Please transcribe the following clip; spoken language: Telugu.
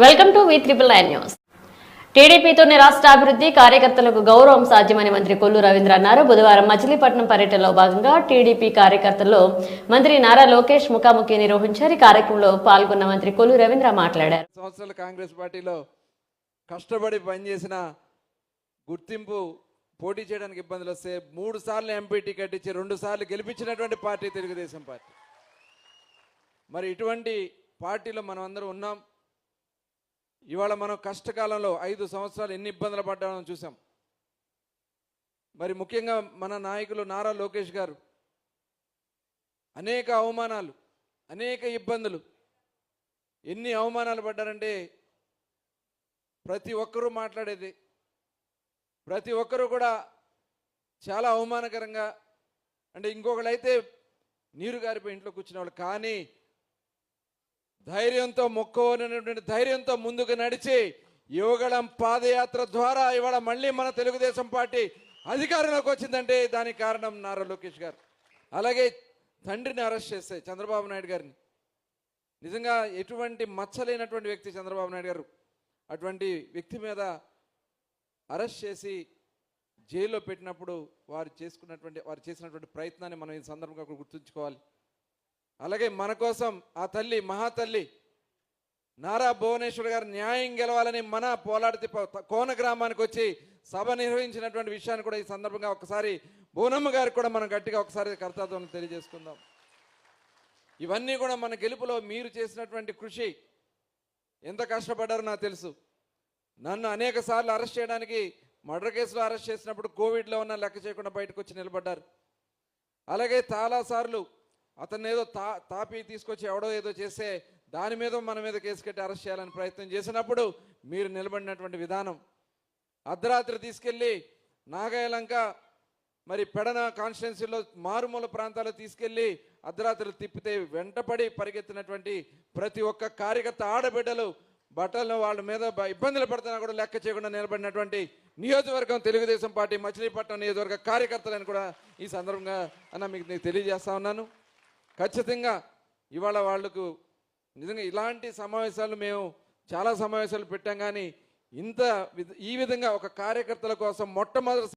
Welcome to V9 news. టీడీపీతోనే రాష్ట్ర అభివృద్ధి, కార్యకర్తలకు గౌరవం సాధ్యమని మంత్రి కొల్లు రవీంద్ర అన్నారు. బుధవారం మచిలీపట్నం పర్యటనలో భాగంగా టీడీపీ కార్యకర్తల్లో మంత్రి నారా లోకేష్ ముఖాముఖి నిర్వహించారు. ఈ కార్యక్రమంలో పాల్గొన్న మంత్రి కొల్లు రవీంద్ర మాట్లాడారు. సంవత్సరాల కాంగ్రెస్ పార్టీలో కష్టపడి పనిచేసిన గుర్తింపు పోటీ చేయడానికి ఇబ్బందులు వస్తే 3 సార్లు ఎంపీ టికెట్ ఇచ్చి 2 సార్లు గెలిపించినటువంటి పార్టీ తెలుగుదేశం పార్టీ. మరి ఇటువంటి పార్టీలో మనం అందరం ఉన్నాం. ఇవాళ మనం కష్టకాలంలో 5 సంవత్సరాలు ఎన్ని ఇబ్బందులు పడ్డామో చూసాం. మరి ముఖ్యంగా మన నాయకులు నారా లోకేష్ గారు అనేక అవమానాలు, అనేక ఇబ్బందులు, ఎన్ని అవమానాలు పడ్డారంటే ప్రతి ఒక్కరూ మాట్లాడేది, ప్రతి ఒక్కరూ కూడా చాలా అవమానకరంగా, అంటే ఇంకొకళ్ళైతే నీరు గారిపోయి ఇంట్లో కూర్చునే వాళ్ళు, కానీ ధైర్యంతో మొక్కవనటువంటి ధైర్యంతో ముందుకు నడిచి యువగళం పాదయాత్ర ద్వారా ఇవాళ మళ్ళీ మన తెలుగుదేశం పార్టీ అధికారంలోకి వచ్చిందంటే దానికి కారణం నారా లోకేష్ గారు. అలాగే తండ్రిని అరెస్ట్ చేస్తే చంద్రబాబు నాయుడు గారిని, నిజంగా ఎటువంటి మచ్చలేనటువంటి వ్యక్తి చంద్రబాబు నాయుడు గారు, అటువంటి వ్యక్తి మీద అరెస్ట్ చేసి జైల్లో పెట్టినప్పుడు వారు చేసినటువంటి ప్రయత్నాన్ని మనం ఈ సందర్భంగా గుర్తుంచుకోవాలి. అలాగే మన కోసం ఆ తల్లి, మహాతల్లి నారా భువనేశ్వర్ గారు న్యాయం గెలవాలని మన పోలాడి కోన గ్రామానికి వచ్చి సభ నిర్వహించినటువంటి విషయాన్ని కూడా ఈ సందర్భంగా ఒకసారి బోనమ్మ గారికి కూడా మనం గట్టిగా ఒకసారి కర్తవ్యం తెలియజేసుకుందాం. ఇవన్నీ కూడా మన గెలుపులో మీరు చేసినటువంటి కృషి, ఎంత కష్టపడ్డారో నాకు తెలుసు. నన్ను అనేక సార్లు అరెస్ట్ చేయడానికి, మర్డర్ కేసులో అరెస్ట్ చేసినప్పుడు కోవిడ్లో ఉన్న లెక్క చేయకుండా బయటకు వచ్చి నిలబడ్డారు. అలాగే చాలాసార్లు అతన్ని ఏదో తాపి తీసుకొచ్చి ఎవడో ఏదో చేస్తే దాని మీద మన మీద కేసు కట్టి అరెస్ట్ చేయాలని ప్రయత్నం చేసినప్పుడు మీరు నిలబడినటువంటి విధానం, అర్ధరాత్రి తీసుకెళ్ళి నాగాయలంక మరి పెడన కాన్స్టిట్యున్సీలో మారుమూల ప్రాంతాల్లో తీసుకెళ్ళి అర్ధరాత్రులు తిప్పితే వెంటపడి పరిగెత్తినటువంటి ప్రతి ఒక్క కార్యకర్త, ఆడబిడ్డలు బట్టలను వాళ్ళ మీద ఇబ్బందులు పడుతున్నా కూడా లెక్క చేయకుండా నిలబడినటువంటి నియోజకవర్గం తెలుగుదేశం పార్టీ మచిలీపట్నం నియోజకవర్గ కార్యకర్తలను కూడా ఈ సందర్భంగా మీకు తెలియజేస్తా ఉన్నాను. ఖచ్చితంగా ఇవాళ వాళ్లకు నిజంగా ఇలాంటి సమావేశాలు మేము చాలా సమావేశాలు పెట్టాం, కానీ ఈ విధంగా ఒక కార్యకర్తల కోసం మొట్టమొదటి